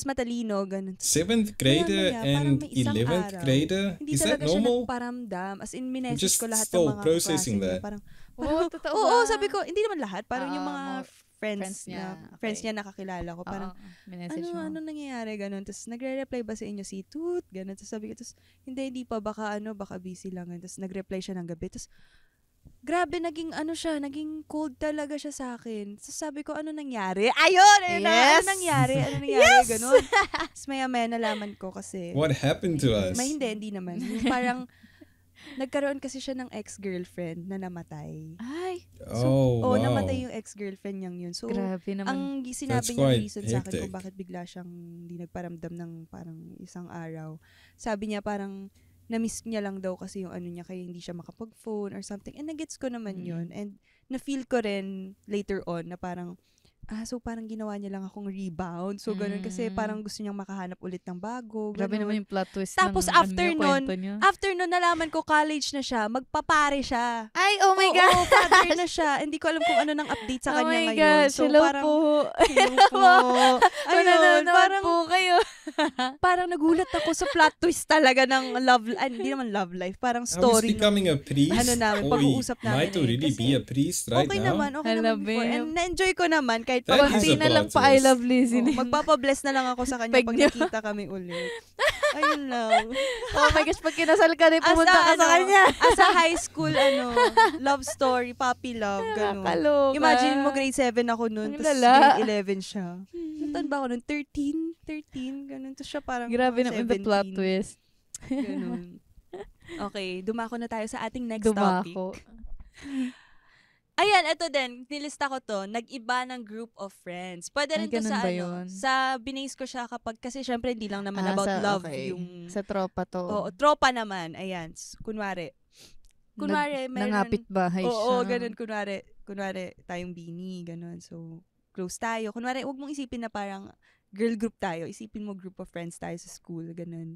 matalino, ganun. 7th grader Maya-maya, parang and may isang 11th araw, grader? Hindi Is that talaga siya normal? nagparamdam. As in, I'm minesis just ko lahat ng still mga processing kaklase niya. that. Parang, Oo, totoo oo, ba? sabi ko, hindi naman lahat. Parang yung mga mga friends niya, niya, okay. friends niya nakakilala ko. Parang, minessage mo. ano nangyayari, ganun. Tapos, nagre-reply ba sa inyo si Toot? Ganun. Tapos sabi ko, hindi pa, baka busy lang. Tapos, nag-reply siya ng gabi. Tapos, grabe, naging cold talaga siya sa akin. So, sabi ko, ano nangyari? Ayun! Yes! Ano nangyari? Yes! Ganun. Tapos, maya nalaman ko kasi, What happened to us? hindi naman. Yung parang, nagkaroon kasi siya ng ex-girlfriend na namatay. Ay, Oh, wow. Namatay yung ex-girlfriend niyang yun. So, grabe naman. ang sinabi That's niya quite reason sa akin hectic. kung bakit bigla siyang hindi nagparamdam ng parang isang araw. Sabi niya parang na-miss niya lang daw kasi yung ano niya kaya hindi siya makapag-phone or something. And nagets ko naman yun. And na-feel ko rin later on na parang so parang ginawa niya lang akong rebound. So ganun kasi parang gusto niyang makahanap ulit ng bago. Grabe Ganun. naman yung plot twist Tapos ng kwento niya. after nun, nalaman ko college na siya, magpapare siya. Ay, oh my God! Oo, father na siya. Hindi ko alam kung ano nang update sa Oh kanya my ngayon. gosh, So hello parang, po. hello po. Kung Ayun, nanonood po kayo. parang nagulat ako sa plot twist talaga ng hindi naman love life, parang I was story. becoming a priest. ano namin, pag-uusap namin Might eh. already Kasi be a priest right okay now. naman before. And na-enjoy ko naman kahit That pa is Konti a na lang plot pa I twist. love listening. magpapabless na lang ako sa kanya Peg pag niyo. nakita kami ulit. Ayun lang. Oh my gosh, pag kinasal ka rin, pumunta ka sa kanya. As a high school, love story, puppy love, gano'n. Nakakaloka. Imagine mo, grade 7 ako nun, Ang tapos lala. grade 11 siya. Saan ba ako nun? 13, gano'n. Tapos siya parang Grabe naman the plot 17, twist. Gano'n. Okay, dumako na tayo sa ating next topic. Dumako. Ayan, ito din, nilista ko to, nag-iba ng group of friends. Pwede rin Ay, to ganun sa ba yun? sa binase ko siya kasi syempre hindi lang naman about love yung Sa tropa to. Oo, tropa naman. Ayan. Kunwari, Nangapit bahay siya. oo, ganun. Kunwari, tayong bini, ganun. So, close tayo. Kunwari, huwag mong isipin na parang girl group tayo. Isipin mo group of friends tayo sa school, ganun.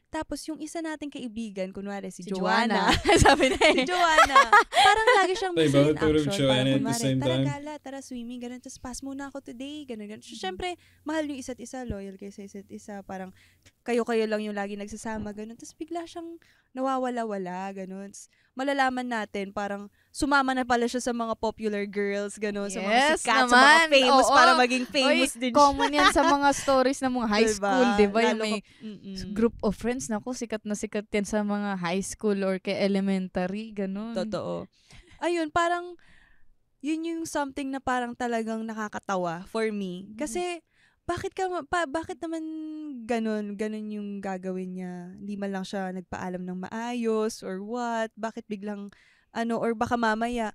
Tapos, yung isa nating kaibigan, kunwari, si Joanna. Sabi na Si Joanna. Parang lagi siyang They busy in both thought of action. Joanna Parang at the kunwari, same tara time. gala, tara swimming, ganun. Tapos, pass muna ako today, ganun. So, syempre, mahal yung isa't isa, loyal kayo sa isa't isa. Parang, kayo-kayo lang yung lagi nagsasama, ganun. Tapos, bigla siyang nawawala-wala, ganun. Tapos, malalaman natin, parang, sumama na pala siya sa mga popular girls, ganun. Sa mga Yes sikat, sa mga naman. famous, Oo. para maging famous Oy, din siya. common yan sa mga stories ng mga high school, di ba? Yung Lalo may group of friends, naku, sikat na sikat yan sa mga high school or kay elementary, ganun. Totoo. Ayun, parang, yun yung something na parang talagang nakakatawa for me. Kasi, bakit naman ganun yung gagawin niya? Hindi man lang siya nagpaalam ng maayos or what? Bakit biglang, or baka mamaya,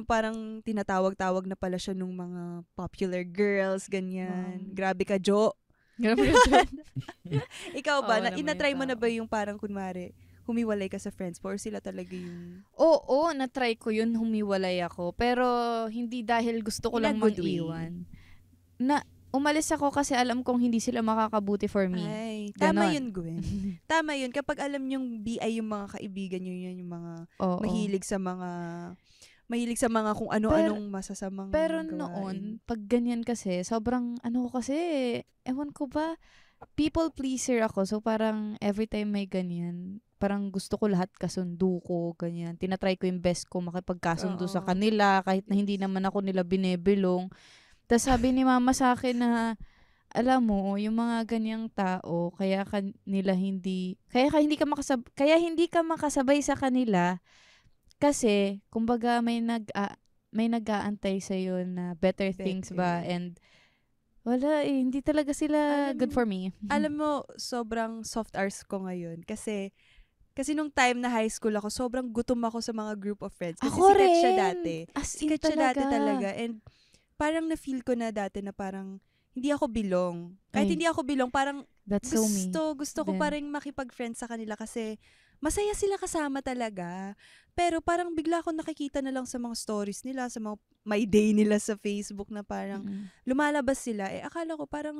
parang tinatawag-tawag na pala siya nung mga popular girls, ganyan. Wow. Grabe ka, Jo. Grabe ka dyan. Ikaw ba, Oo naman inatry yung mo na tao. ba yung parang kunwari, humiwalay ka sa friends mo or sila talaga yung Oo, na-try ko yun, humiwalay ako. Pero hindi dahil gusto ko In a lang good way. mang-iwan. Umalis ako kasi alam kong hindi sila makakabuti for me. Ay, tama Ganon. yun, Gwen. Tama yun. Kapag alam yung BI yung mga kaibigan nyo, yun yung mga Oo. mahilig sa mga kung ano-anong masasamang Pero gawain. noon, pag ganyan kasi, sobrang ewan ko ba, people pleaser ako. So parang every time may ganyan, parang gusto ko lahat kasundo ko, ganyan. Tinatry ko yung best ko makipagkasundo sa Oo. kanila, kahit na hindi naman ako nila binebilong. Tapos sabi ni mama sa akin na, alam mo, yung mga ganyang tao, kaya hindi ka makasabay sa kanila kasi kumbaga may nag-aantay sa na better things ba, Better. and wala hindi talaga sila Alam good mo- for me. Alam mo, sobrang soft hours ko ngayon. Kasi nung time na high school ako, sobrang gutom ako sa mga group of friends. Kasi Ako sikat siya rin. dati. As in Sikat siya dati talaga. And parang na-feel ko na dati na parang hindi ako belong. Kahit Ay. hindi ako belong, parang That's so me. gusto ko din. pa rin makipag-friends sa kanila kasi masaya sila kasama talaga. Pero parang bigla akong nakikita na lang sa mga stories nila, sa mga my day nila sa Facebook na parang lumalabas sila. Akala ko parang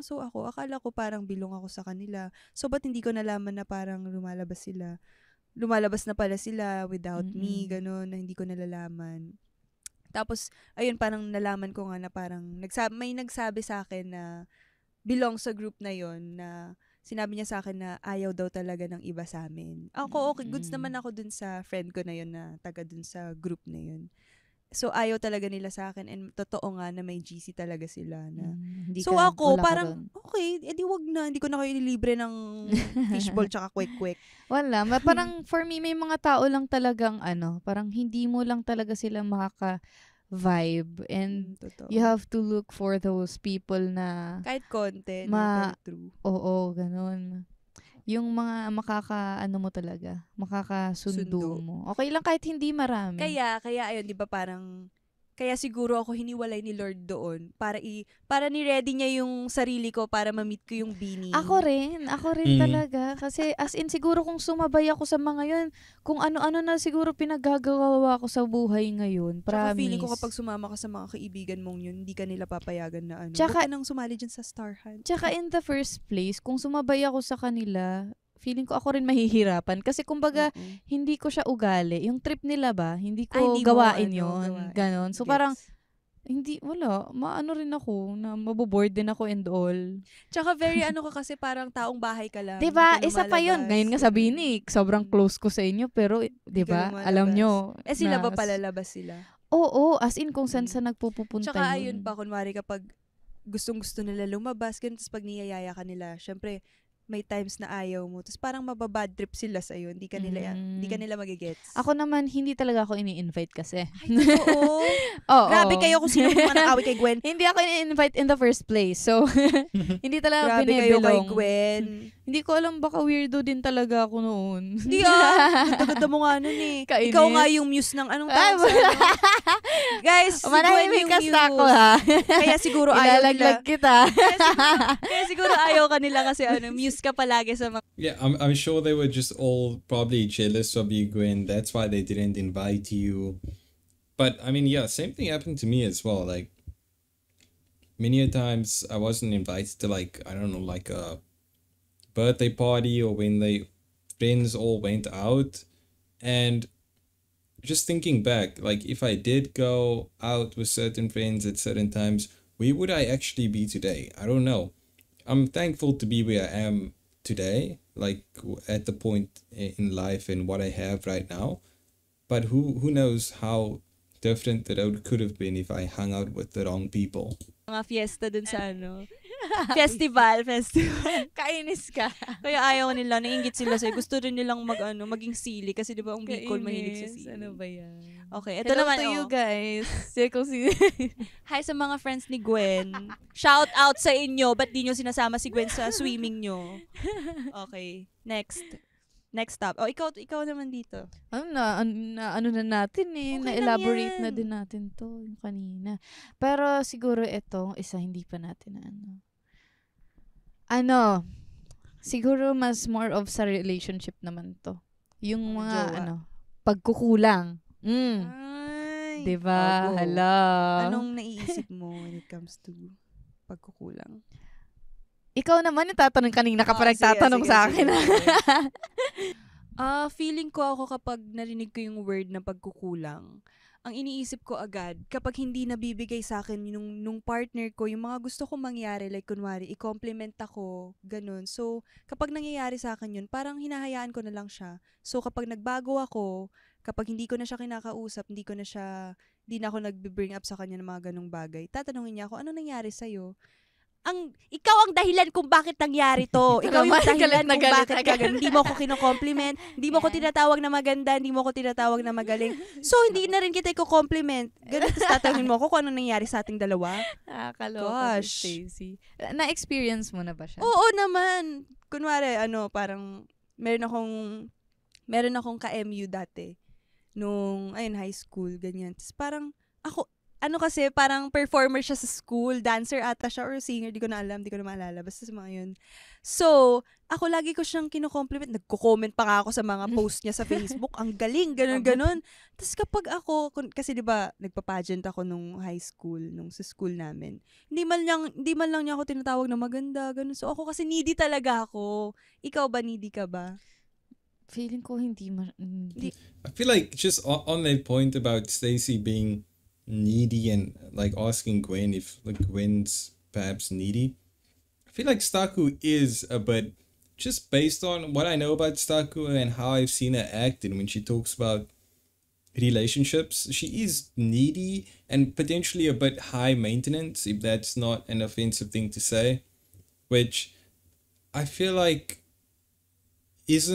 bilong ako sa kanila. So, ba't hindi ko nalaman na parang lumalabas sila? Lumalabas na pala sila without me, ganun, na hindi ko nalalaman. Tapos, ayun, parang nalaman ko nga na parang may nagsabi sa akin na belong sa group na yon na sinabi niya sa akin na ayaw daw talaga ng iba sa amin. Ako, okay, goods naman ako dun sa friend ko na yon na taga dun sa group na yon. So, ayaw talaga nila sa akin and totoo nga na may GC talaga sila. Na. So, ako, parang, okay, edi wag na. Hindi ko na kayo ililibre ng fishball tsaka kwek-kwek. Wala. Parang for me, may mga tao lang talagang parang hindi mo lang talaga sila makaka-vibe. And you have to look for those people na kahit konti, na true. Oo, ganun. Yung mga mo talaga, makakasundo mo. Okay lang kahit hindi marami. Kaya ayun, 'di ba, parang kaya siguro ako hiniwalay ni Lord doon para ni-ready niya yung sarili ko para ma-meet ko yung Bini. Ako rin talaga kasi as in siguro kung sumabay ako sa mga yun, kung ano-ano na siguro pinaggagawa ko sa buhay ngayon. Promise. Tsaka feeling ko kapag sumama ka sa mga kaibigan mong yun, hindi ka nila papayagan na Tsaka nang sumali dyan sa Star Hunt. Tsaka in the first place, kung sumabay ako sa kanila, feeling ko ako rin mahihirapan. Kasi kumbaga, hindi ko siya ugali. Yung trip nila ba, hindi ko gawain yun. Ganon. So parang, maano rin ako, na maboboard din ako and all. Tsaka very ka kasi parang taong bahay ka lang. Diba? Isa pa yun. Ngayon nga sabihin sobrang close ko sa inyo, pero diba, alam nyo. Sila ba palalabas sila? Oo, as in kung saan sa nagpupunta Tsaka yun. ayun pa, kunwari kapag gustong-gusto nila lumabas, ganun, tapos pag niyayaya ka nila, syempre, may times na ayaw mo. Tapos parang mababad trip sila sa'yo. Hindi ka nila magigets. Ako naman, hindi talaga ako ini-invite kasi. Ay, oo. Grabe kayo kung sino mga nakaaway kay Gwen. Hindi ako ini-invite in the first place. So, hindi talaga grabe kayo kay binibilong. Gwen. Hindi ko alam, baka weirdo din talaga ako noon. Hindi ganda mo nga nun eh. Kainis. Ikaw nga yung muse ng anong tawag sa Guys, si Gwen yung muse. Ako, ha? Kaya siguro ayaw nila. Ilalaglag kita. Kaya siguro ayaw kanila kasi muse ka palagi sa mga... Yeah, I'm sure they were just all probably jealous of you, Gwen. That's why they didn't invite you. But, I mean, yeah, same thing happened to me as well. Like, many a times I wasn't invited to, like, I don't know, like a birthday party or when the friends all went out. And just thinking back, like, if I did go out with certain friends at certain times, where would I actually be today? I don't know. I'm thankful to be where I am today, like at the point in life and what I have right now. But who knows how different the road could have been if I hung out with the wrong people. Mga fiesta dun sa Festival. Kainis ka. Kaya ayaw nila, nainggit sila sa'yo. Gusto rin nilang maging sili kasi di ba ang Bicol mahilig sa sili. Ano ba yan? Okay, ito Hello naman to you guys. Hi sa mga friends ni Gwen. Shout out sa inyo. Ba't di nyo sinasama si Gwen sa swimming nyo? Okay, next stop. Ikaw naman dito. Ano na natin eh. Okay na-elaborate na din natin to yung kanina. Pero siguro itong isa hindi pa natin siguro mas more of sa relationship naman to. Yung mga pagkukulang. Ay, diba? Hala. Anong naiisip mo when it comes to pagkukulang? Ikaw naman yung tatanong kanina ka pa nagtatanong sa akin. Feeling ko ako kapag narinig ko yung word na pagkukulang, ang iniisip ko agad, kapag hindi nabibigay sa akin nung partner ko, yung mga gusto kong mangyari, like kunwari, i-compliment ako, ganun. So, kapag nangyayari sa akin yun, parang hinahayaan ko na lang siya. So, kapag nagbago ako, kapag hindi ko na siya kinakausap, hindi na ako nag-bring up sa kanya ng mga ganung bagay, tatanungin niya ako, ano nangyari sa'yo? Ikaw ang dahilan kung bakit nangyari to. Ikaw yung dahilan kung bakit hindi mo ko kino-compliment, hindi mo ko tinatawag na maganda, hindi mo ko tinatawag na magaling. So, hindi na rin kita i-compliment. Ganun, tatanungin mo ko kung ano nangyari sa ating dalawa. Nakakaloka si Stacey. Na-experience mo na ba siya? Oo naman. Kunwari, parang meron akong ka-MU dati. Nung, high school, ganyan. Tapos parang, ano kasi, parang performer siya sa school, dancer ata siya or singer, di ko na alam, di ko na maalala, basta sa mga yun. So, ako lagi ko siyang kino-compliment, nagko-comment pa nga ako sa mga post niya sa Facebook, ang galing, ganun. Tapos kapag ako, kasi di ba, nagpa-pageant ako nung high school, nung sa school namin, hindi man lang niya ako tinatawag na maganda, ganun. So ako kasi needy talaga ako. Ikaw ba, needy ka ba? Feeling ko hindi. I feel like just on that point about Stacey being needy and like asking Gwen if like Gwen's perhaps needy, I feel like Staku is a bit, just based on what I know about Staku and how I've seen her act and when she talks about relationships, she is needy and potentially a bit high maintenance, if that's not an offensive thing to say, which I feel like it's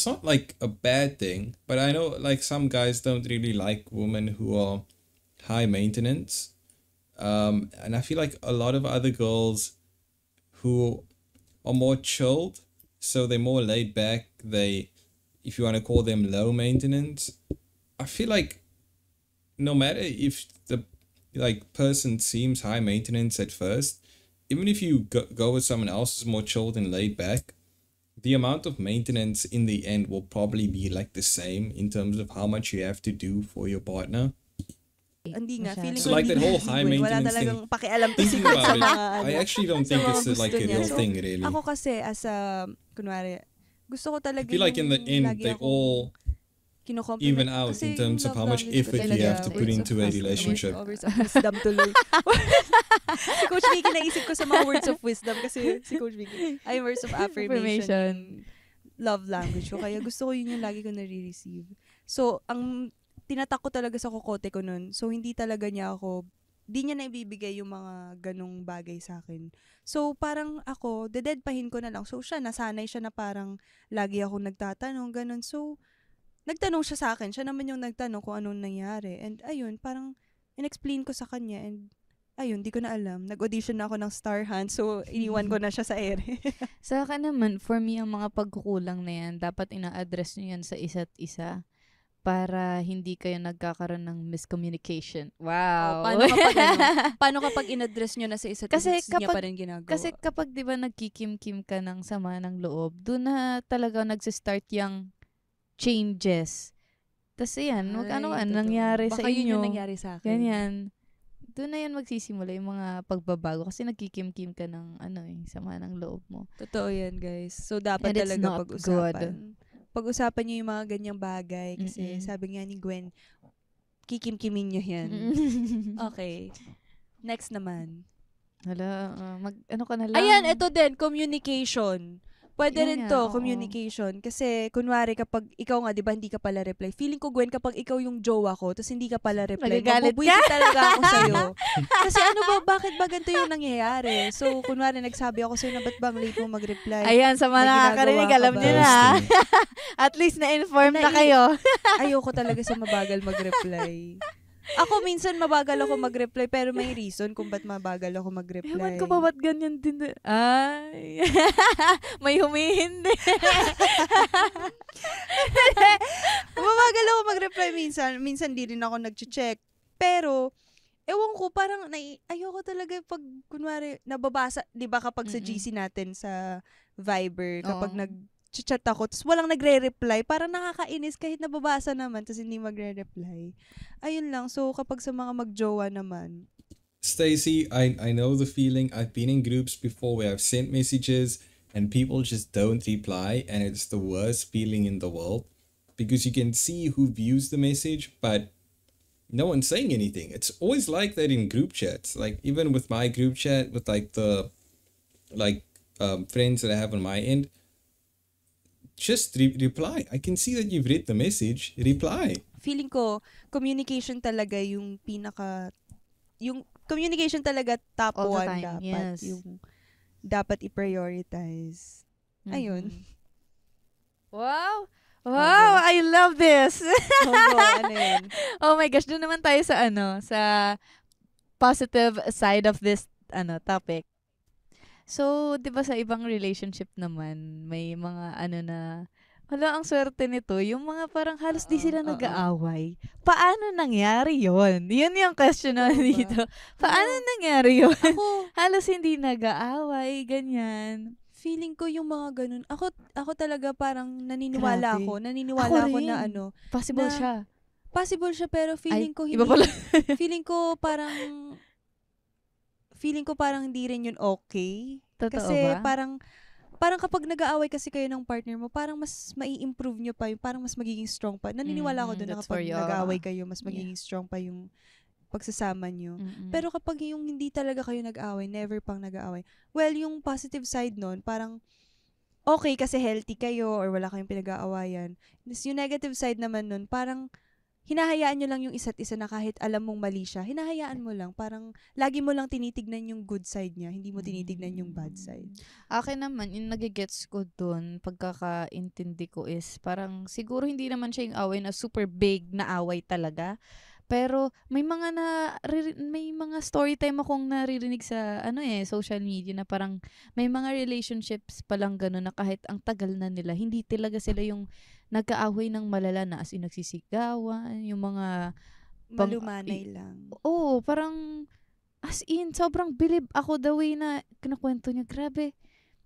not like a bad thing, but I know like some guys don't really like women who are high maintenance. And I feel like a lot of other girls who are more chilled, so they're more laid back, if you want to call them low maintenance, I feel like no matter if the like person seems high maintenance at first, even if you go with someone else who's more chilled and laid back, the amount of maintenance in the end will probably be like the same in terms of how much you have to do for your partner. Hindi nga, feeling So ko like that whole high maintenance wala talagang thing, pakialam to si thinking Gwen sa about it, mga I actually don't think it's like a real thing really. Ako kasi as a, kunwari, gusto ko talaga I feel like in the end they all even out in terms of how much effort you have to put into a relationship. Words of wisdom tuloy. Si Coach Vicky, naisip ko sa mga words of wisdom kasi si Coach Vicky ay words of affirmation. Love language ko. Kaya gusto ko yun yung lagi ko nare-receive. So, ang tinatak ko talaga sa kokote ko nun. So, hindi talaga niya na ibibigay yung mga ganong bagay sa akin. So, parang ako, dededpahin ko na lang. So, siya, nasanay siya na parang lagi ako nagtatanong, ganon. So, nagtanong siya sa akin. Siya naman yung nagtanong kung anong nangyari. And ayun, parang in-explain ko sa kanya. And ayun, di ko na alam. Nag-audition na ako ng Star Hunt. So, iniwan ko na siya sa ere. Sa akin naman, for me, ang mga pagkukulang na yan, dapat ina-address nyo yan sa isa't isa para hindi kayo nagkakaroon ng miscommunication. Wow! Paano kapag in-address nyo na sa isa't isa, niya pa rin ginagawa? Kasi kapag di ba nagkikim-kim ka ng sama ng loob, doon na talaga nagsistart yung changes. Tapos yan, nangyari sa inyo. Baka yun yung nangyari sa akin. Ganyan. Doon na yan magsisimula yung mga pagbabago kasi nagkikim-kim ka ng sama ng loob mo. Totoo yan, guys. So, dapat And talaga pag-usapan. Pag-usapan nyo yung mga ganyang bagay kasi sabi nga ni Gwen, kikim-kimin nyo yan. Okay. Next naman. Hala, ano ka na lang? Ayan, ito din, communication. Pwede rin to, oo. communication. Kasi, kunwari, kapag ikaw nga, di ba, hindi ka pala reply. Feeling ko, Gwen, kapag ikaw yung jowa ko, tapos hindi ka pala reply, mabubuisit talaga ako sa'yo. Kasi bakit ba ganito yung nangyayari? So, kunwari, nagsabi ako sa'yo na ba't bang late mo mag-reply? Ayan, sa mga nakakarinig, alam niyo na. At least na-inform na kayo. Ayoko talaga sa mabagal mag-reply. Ako minsan mabagal ako mag-reply pero may reason kung ba't mabagal ako mag-reply. Ewan ko ba ba't ganyan din? Ay, may humihindi. Mabagal ako mag-reply minsan. Minsan di rin ako nag-check. Pero, ewan ko, parang ayoko talaga pag, kunwari, nababasa, di ba kapag sa GC natin sa Viber, kapag nag-chat ako, tapos walang nagre-reply, parang nakakainis kahit nababasa naman, tapos hindi magre-reply. Ayun lang. So, kapag sa mga magjowa naman. Stacey, I know the feeling. I've been in groups before where I've sent messages and people just don't reply, and it's the worst feeling in the world because you can see who views the message, but no one's saying anything. It's always like that in group chats. Like even with my group chat with like the friends that I have on my end, just reply. I can see that you've read the message. Reply. Feeling ko, communication talaga yung communication talaga top all one the time, dapat. yes. Yung dapat i-prioritize. Ayun. Wow! Wow! I love this! Ano yun? Oh my gosh, doon naman tayo sa sa positive side of this topic. So, 'di ba sa ibang relationship naman, may mga Hala, ang swerte nito. Yung mga parang halos di Oo, sila oo. nag-aaway. Paano nangyari yon? Yun yung question na Totoo ba? dito. Paano Pero nangyari yun? ako, Halos hindi nag-aaway, ganyan. feeling ko yung mga ganun. Ako talaga parang naniniwala Grabe. ako. Naniniwala ako na rin. ano, Possible na siya. possible siya pero Ay, feeling ko iba hindi. pala. Feeling ko parang hindi rin yun okay. Totoo Kasi ba? parang kapag nag-aaway kasi kayo ng partner mo, parang mas mai-improve nyo pa, parang mas magiging strong pa. Naniniwala ako doon na That's for kapag you. nag-aaway kayo, mas magiging strong pa yung pagsasama nyo. Pero kapag yung hindi talaga kayo nag-aaway, never pang nag-aaway, well, yung positive side nun, parang okay kasi healthy kayo or wala kayong pinag-aawayan. Yung negative side naman nun, parang hinahayaan nyo lang yung isa't isa na kahit alam mong mali siya, hinahayaan mo lang. Parang lagi mo lang tinitignan yung good side niya, hindi mo tinitignan yung bad side. Akin naman, yung nagigets ko dun, pagkakaintindi ko is, parang siguro hindi naman siya yung away na super big na away talaga. Pero may mga story time akong naririnig sa social media na parang may mga relationships palang gano'n na kahit ang tagal na nila, hindi talaga sila yung nagkaaway ng malala na as in nagsisigawan, yung mga Malumanay lang. oo, parang as in sobrang bilib ako the way na kinukwento niya. Grabe.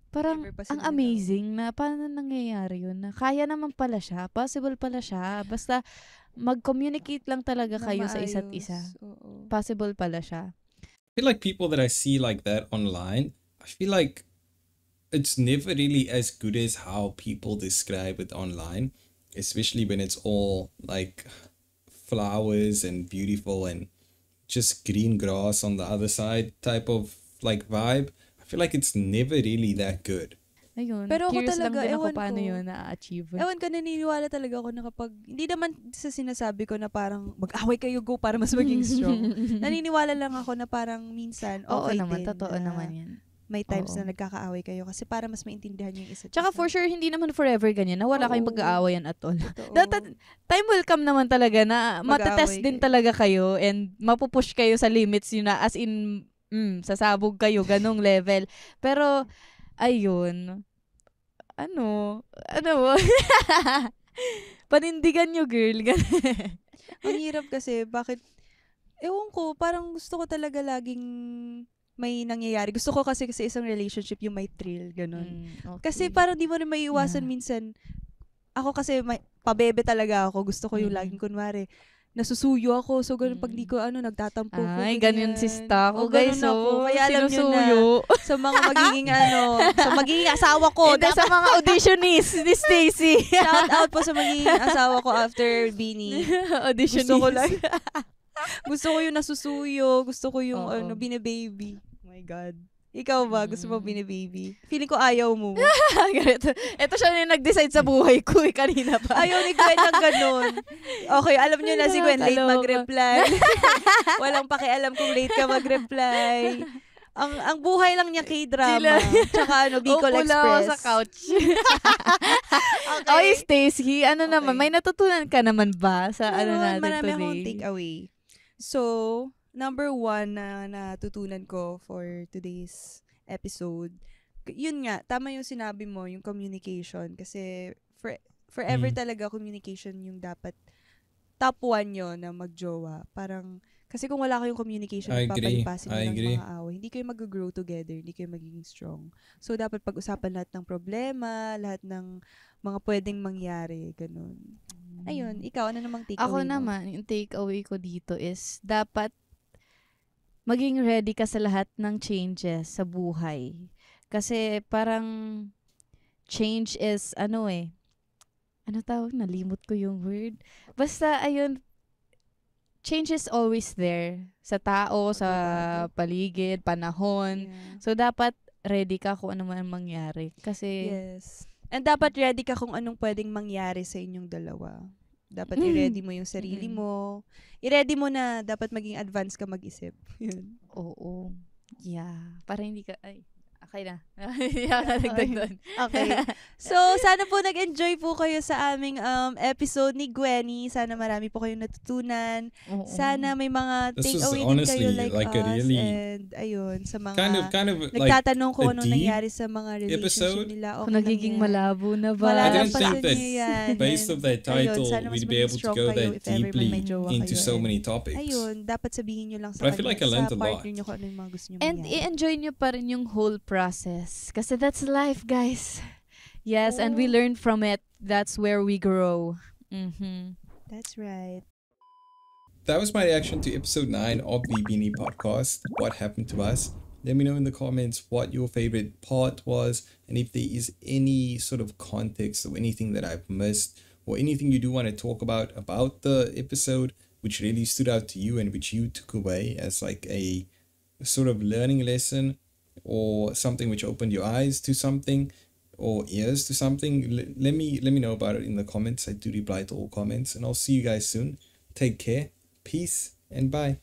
Parang Never pa ang sila amazing na paano nangyayari yun na kaya naman pala siya, possible pala siya, basta mag-communicate lang talaga Na kayo sa isa't maayos. isa. Oo. Possible pala siya. I feel like people that I see like that online, I feel like it's never really as good as how people describe it online, especially when it's all like flowers and beautiful and just green grass on the other side type of like vibe. I feel like it's never really that good. Ayun, Pero ako curious talaga, lang din ako ewan paano ko. yun na-achieve. Ewan ka, naniniwala talaga ako na kapag, hindi naman sa sinasabi ko na parang mag-away kayo, go para mas maging strong. Naniniwala lang ako na parang minsan, Oo okay naman, din totoo na naman yan. may times Oo. na nagkakaaway kayo kasi para mas maintindihan niyo yung isa't Tsaka isa. for sure, hindi naman forever ganyan na wala kayong Oo. pag-aawayan at all. Totoo. Time will come naman talaga na matetest Mag-aaway din kayo. talaga kayo and mapupush kayo sa limits yun na as in, sasabog kayo, ganong level. Pero, ayun, ano, panindigan nyo, girl. Ang hirap kasi, bakit, ewan ko, parang gusto ko talaga laging may nangyayari. Gusto ko kasi sa isang relationship yung may thrill, ganun. Kasi parang di mo rin maiiwasan Yeah. minsan. Ako kasi pabebe talaga ako. Gusto ko yung laging kunwari, nasusuyo ako. So, ganun pag di ko, nagtatampo ko. Ay, ganyan si Sta ko, O, guys. ganun ako. So, Kaya alam nyo na, sinusuyo. sa mga magiging sa magiging asawa ko. Hindi sa mga auditionist ni Stacy. Shout out po sa magiging asawa ko after Bini. Auditionist. Gusto ko lang. Gusto ko yung nasusuyo. Gusto ko yung Oo. bine-baby. Oh my God. Ikaw ba? Gusto mo bine-baby? Feeling ko ayaw mo. Ganito. Ito siya yung nag-decide sa buhay ko kanina pa. Ayaw ni Gwen ng ganun. Okay, alam nyo na si Gwen late Nakakaloka. mag-reply. Walang pakialam kung late ka mag-reply. Ang buhay lang niya K-drama. Tsaka Bicol Upo lang ako Express. sa couch. Okay. Oy, Stacy, Okay. naman, may natutunan ka naman ba sa natin Marami today? akong takeaway. So, number 1 na natutunan ko for today's episode, yun nga, tama yung sinabi mo, yung communication. Kasi forever talaga communication yung dapat top 1 yun na magjowa. Parang, kasi kung wala kayong communication, I agree. papalipasin nyo lang mga away. Hindi kayo mag-grow together, hindi kayo magiging strong. So, dapat pag-usapan lahat ng problema, lahat ng mga pwedeng mangyari, ganun. Ayun, ikaw, ano namang takeaway Ako mo? naman, yung takeaway ko dito is, dapat maging ready ka sa lahat ng changes sa buhay. Kasi parang change is, ano tawag? Nalimot ko yung word. Basta, ayun, change is always there. Sa tao, sa paligid, panahon. Yeah. So, dapat ready ka kung ano man mangyari. Kasi, Yes. And dapat ready ka kung anong pwedeng mangyari sa inyong dalawa. Dapat i-ready mo yung sarili mo. I-ready mo na dapat maging advance ka mag-isip. Yun. oo. Yeah. Para hindi ka, Okay na. Hindi ako nadagdag doon. Okay. So, sana po nag-enjoy po kayo sa aming episode ni Gwenny. Sana marami po kayong natutunan. Oo. Sana may mga This was takeaway din honestly kayo like like a us. really And ayun, sa mga kind of like nagtatanong kung a anong deep nangyari sa mga relationship episode. nila. Okay Kung nagiging lang yan. malabo na ba? I Malalampasan didn't think that niyo yan. based And of that ayun, title sana mas we'd be maging able to strong go kayo that if ever man deeply may jowa into kayo. so And many topics. ayun, dapat sabihin nyo lang sa But I feel like I learned sa a lot. partner nyo kung ano yung mga gusto nyo And mangyari. i-enjoy nyo pa rin yung whole process. Kasi that's life, guys. Yes, and we learn from it. That's where we grow. Mm-hmm. That's right. That was my reaction to episode 9 of the Beanie podcast. What happened to us? Let me know in the comments what your favorite part was, and if there is any sort of context or anything that I've missed, or anything you do want to talk about the episode which really stood out to you and which you took away as like a sort of learning lesson or something which opened your eyes to something or ears to something. Let me know about it in the comments. I do reply to all comments, and I'll see you guys soon. Take care, peace, and bye.